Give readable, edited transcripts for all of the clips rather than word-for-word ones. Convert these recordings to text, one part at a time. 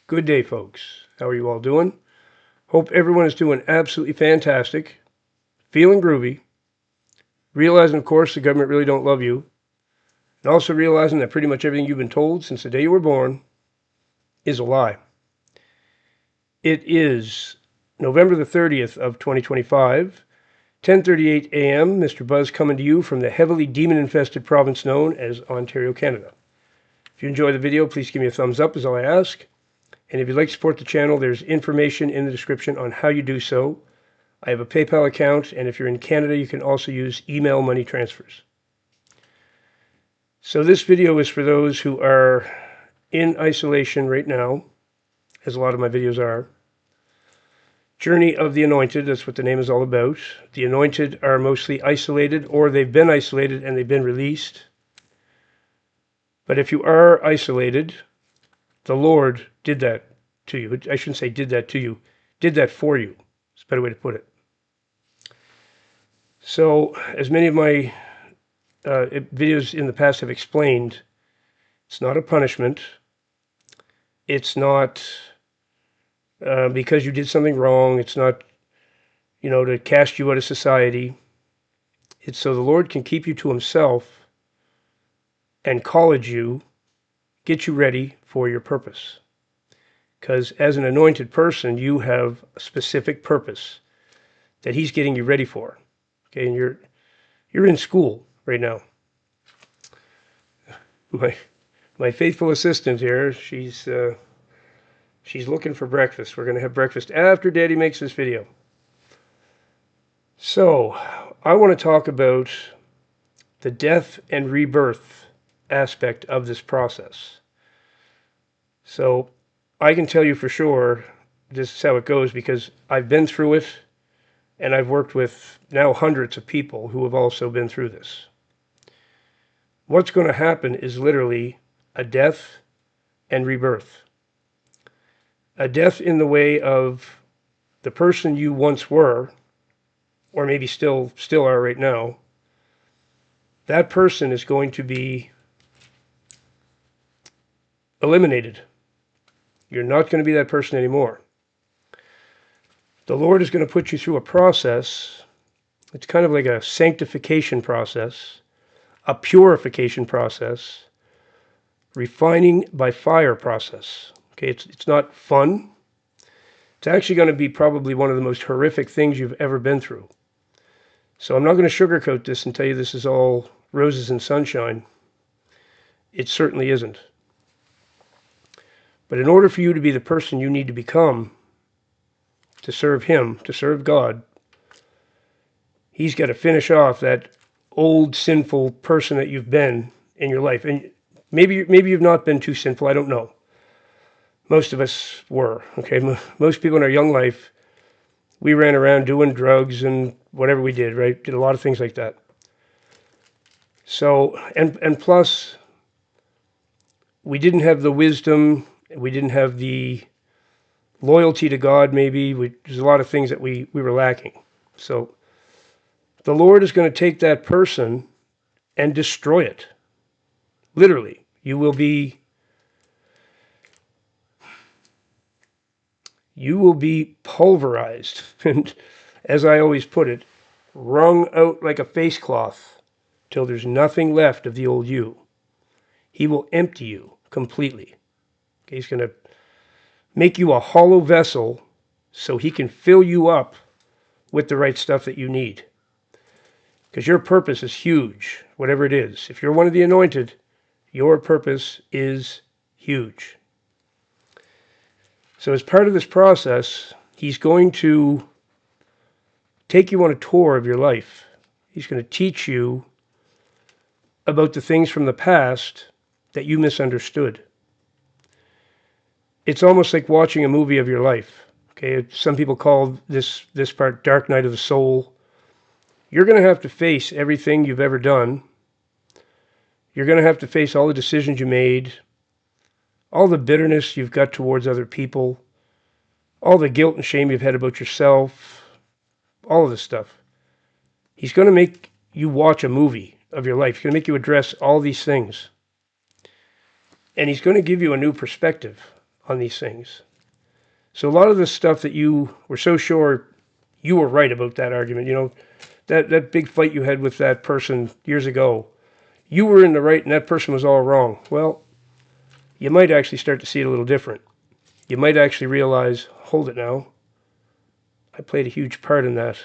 Good day, folks. How are you all doing? Hope everyone is doing absolutely fantastic, feeling groovy, realizing, of course, the government really don't love you, and also realizing that pretty much everything you've been told since the day you were born is a lie. It is November the 30th of 2025, 10:38 a.m. Mr. Buzz coming to you from the heavily demon-infested province known as Ontario, Canada. If you enjoy the video, please give me a thumbs up is all I ask. And if you'd like to support the channel, there's information in the description on how you do so. I have a PayPal account, and if you're in Canada, you can also use email money transfers. So this video is for those who are in isolation right now, as a lot of my videos are. Journey of the Anointed, that's what the name is all about. The Anointed are mostly isolated, or they've been isolated and they've been released. But if you are isolated, the Lord did that to you. I shouldn't say did that to you. Did that for you. It's a better way to put it. So, as many of my videos in the past have explained, it's not a punishment. It's not because you did something wrong. It's not, to cast you out of society. It's so the Lord can keep you to himself and college you, get you ready for your purpose. Because as an anointed person, you have a specific purpose that he's getting you ready for. Okay, and you're in school right now. My faithful assistant here, she's looking for breakfast. We're going to have breakfast after Daddy makes this video. So, I want to talk about the death and rebirth aspect of this process. So, I can tell you for sure this is how it goes because I've been through it and I've worked with now hundreds of people who have also been through this. What's going to happen is literally a death and rebirth. A death in the way of the person you once were, or maybe still are right now. That person is going to be eliminated. You're not going to be that person anymore. The Lord is going to put you through a process. It's kind of like a sanctification process, a purification process, refining by fire process. Okay, it's not fun. It's actually going to be probably one of the most horrific things you've ever been through. So I'm not going to sugarcoat this and tell you this is all roses and sunshine. It certainly isn't. But in order for you to be the person you need to become, to serve him, to serve God, he's got to finish off that old sinful person that you've been in your life. And maybe you've not been too sinful, I don't know. Most of us were, okay? Most people in our young life, we ran around doing drugs and whatever we did, right? Did a lot of things like that. So, and plus, we didn't have the wisdom. We didn't have the loyalty to God, maybe. There's a lot of things that we were lacking. So the Lord is going to take that person and destroy it. Literally. You will be pulverized. And as I always put it, wrung out like a face cloth till there's nothing left of the old you. He will empty you completely. Okay, he's going to make you a hollow vessel so he can fill you up with the right stuff that you need. Because your purpose is huge, whatever it is. If you're one of the anointed, your purpose is huge. So as part of this process, he's going to take you on a tour of your life. He's going to teach you about the things from the past that you misunderstood. It's almost like watching a movie of your life. Okay, some people call this part Dark Night of the Soul. You're going to have to face everything you've ever done. You're going to have to face all the decisions you made, all the bitterness you've got towards other people, all the guilt and shame you've had about yourself, all of this stuff. He's going to make you watch a movie of your life. He's going to make you address all these things. And he's going to give you a new perspective on these things. So a lot of the stuff that you were so sure you were right about that argument, that big fight you had with that person years ago, you were in the right and that person was all wrong. Well, you might actually start to see it a little different. You might actually realize, hold it now, I played a huge part in that.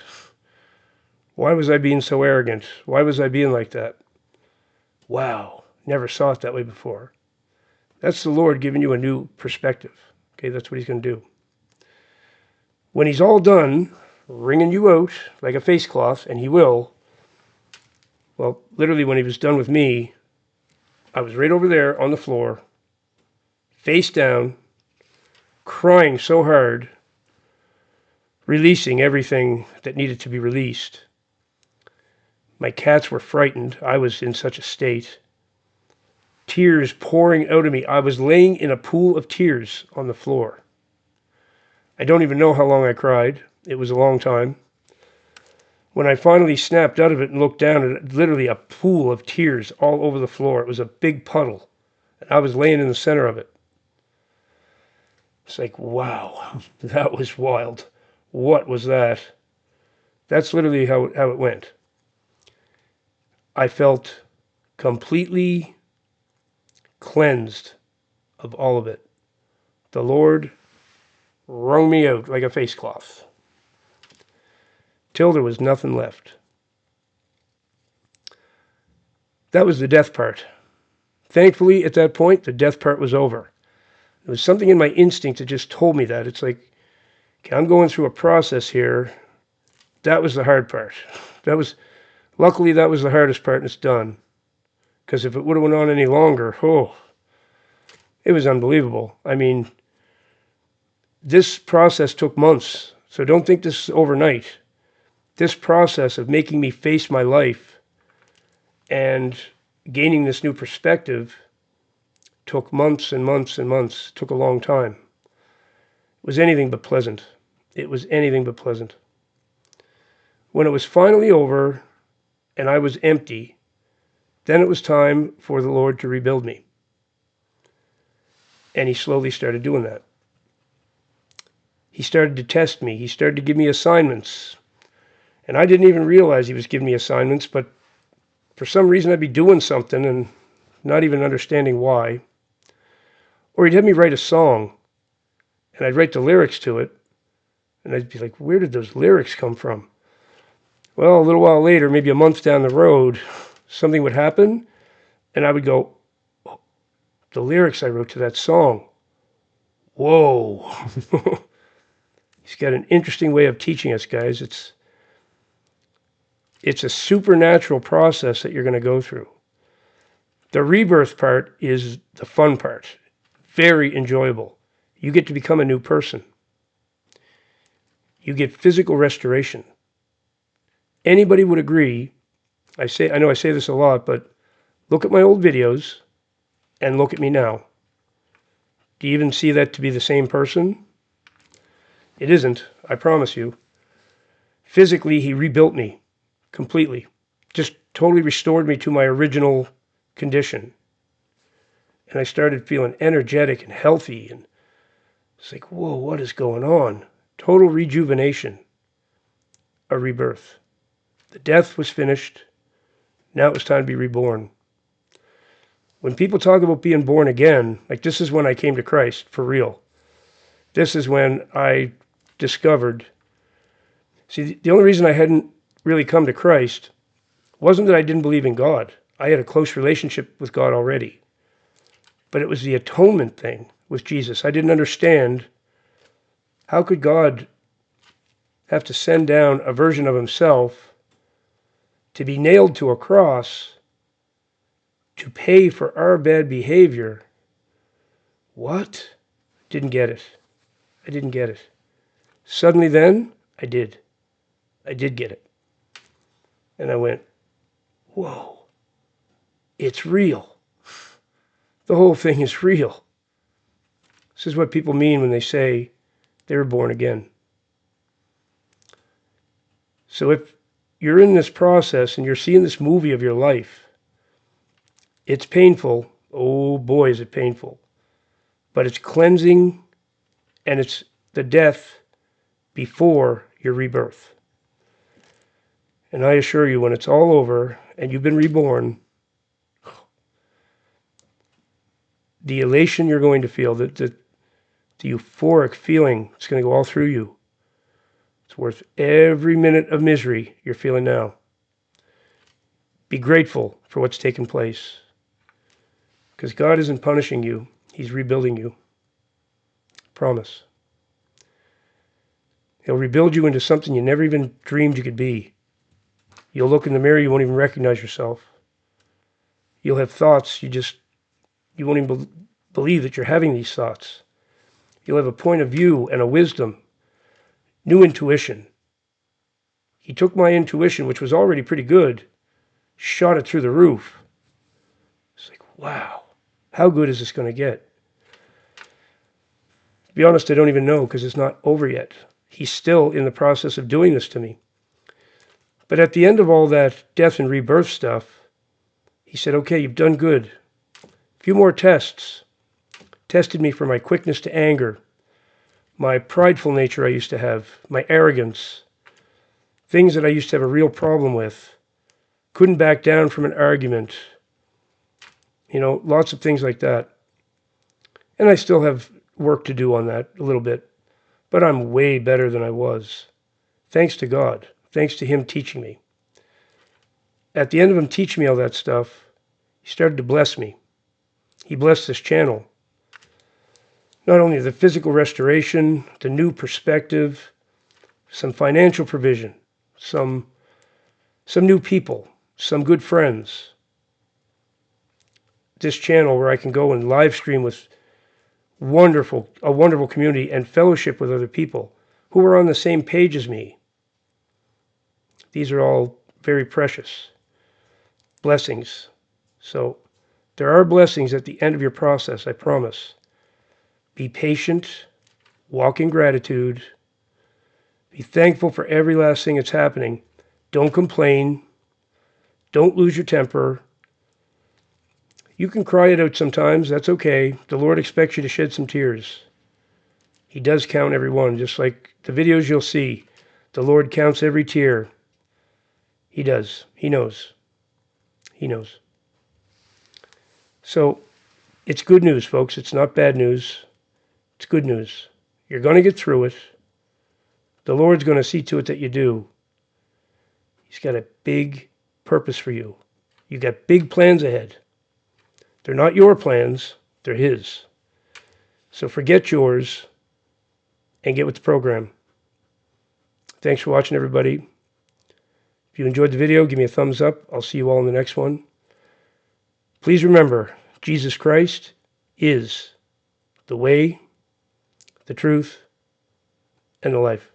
Why was I being so arrogant? Why was I being like that? Wow, never saw it that way before. That's the Lord giving you a new perspective. Okay, that's what he's going to do. When he's all done wringing you out like a face cloth, and he will, well, literally when he was done with me, I was right over there on the floor, face down, crying so hard, releasing everything that needed to be released. My cats were frightened. I was in such a state. Tears pouring out of me. I was laying in a pool of tears on the floor. I don't even know how long I cried. It was a long time. When I finally snapped out of it and looked down at it, literally a pool of tears all over the floor. It was a big puddle. And I was laying in the center of it. It's like, wow, that was wild. What was that? That's literally how it went. I felt completely cleansed of all of it. The Lord wrung me out like a face cloth till there was nothing left. That was the death part. Thankfully, at that point, the death part was over. There was something in my instinct that just told me that. It's like, okay, I'm going through a process here. That was the hard part. Luckily, that was the hardest part, and it's done. Because if it would have went on any longer, it was unbelievable. I mean, this process took months, so don't think this is overnight. This process of making me face my life and gaining this new perspective took months and months and months, took a long time. It was anything but pleasant. It was anything but pleasant. When it was finally over and I was empty, then it was time for the Lord to rebuild me. And he slowly started doing that. He started to test me. He started to give me assignments. And I didn't even realize he was giving me assignments, but for some reason I'd be doing something and not even understanding why. Or he'd have me write a song, and I'd write the lyrics to it, and I'd be like, where did those lyrics come from? Well, a little while later, maybe a month down the road, something would happen, and I would go, oh, the lyrics I wrote to that song. Whoa. He's got an interesting way of teaching us, guys. It's a supernatural process that you're going to go through. The rebirth part is the fun part. Very enjoyable. You get to become a new person. You get physical restoration. Anybody would agree, I know I say this a lot, but look at my old videos and look at me now. Do you even see that to be the same person? It isn't, I promise you. Physically, he rebuilt me completely. Just totally restored me to my original condition. And I started feeling energetic and healthy. And it's like, whoa, what is going on? Total rejuvenation. A rebirth. The death was finished. Now it was time to be reborn. When people talk about being born again, like this is when I came to Christ, for real. This is when I discovered. See, the only reason I hadn't really come to Christ wasn't that I didn't believe in God. I had a close relationship with God already. But it was the atonement thing with Jesus. I didn't understand how could God have to send down a version of himself to be nailed to a cross to pay for our bad behavior. What? Didn't get it. I didn't get it. Suddenly then, I did. I did get it. And I went, whoa, it's real. The whole thing is real. This is what people mean when they say they were born again. So if you're in this process and you're seeing this movie of your life, it's painful. Oh boy, is it painful. but it's cleansing, and it's the death before your rebirth. And I assure you, when it's all over and you've been reborn, the elation you're going to feel, the euphoric feeling, it's going to go all through you. It's worth every minute of misery you're feeling now. Be grateful for what's taken place. Because God isn't punishing you, He's rebuilding you. Promise. He'll rebuild you into something you never even dreamed you could be. You'll look in the mirror, you won't even recognize yourself. You'll have thoughts, you won't even believe that you're having these thoughts. You'll have a point of view and a wisdom, new intuition. He took my intuition, which was already pretty good, shot it through the roof. It's like, wow, how good is this going to get? To be honest, I don't even know, because it's not over yet. He's still in the process of doing this to me. But at the end of all that death and rebirth stuff, he said, okay, you've done good. A few more tests. Tested me for my quickness to anger, my prideful nature I used to have, my arrogance, things that I used to have a real problem with. Couldn't back down from an argument. Lots of things like that. And I still have work to do on that a little bit. But I'm way better than I was. Thanks to God. Thanks to Him teaching me. At the end of Him teaching me all that stuff, He started to bless me. He blessed this channel. Not only the physical restoration, the new perspective, some financial provision, some new people, some good friends. This channel where I can go and live stream with a wonderful community and fellowship with other people who are on the same page as me. These are all very precious blessings. So there are blessings at the end of your process, I promise. Be patient, walk in gratitude, be thankful for every last thing that's happening. Don't complain, don't lose your temper. You can cry it out sometimes, that's okay. The Lord expects you to shed some tears. He does count every one, just like the videos you'll see. The Lord counts every tear. He does. He knows. He knows. So, it's good news, folks. It's not bad news. It's good news. You're going to get through it. The Lord's going to see to it that you do. He's got a big purpose for you. You've got big plans ahead. They're not your plans. They're His. So forget yours and get with the program. Thanks for watching, everybody. If you enjoyed the video, give me a thumbs up. I'll see you all in the next one. Please remember, Jesus Christ is the way, the truth, and the life.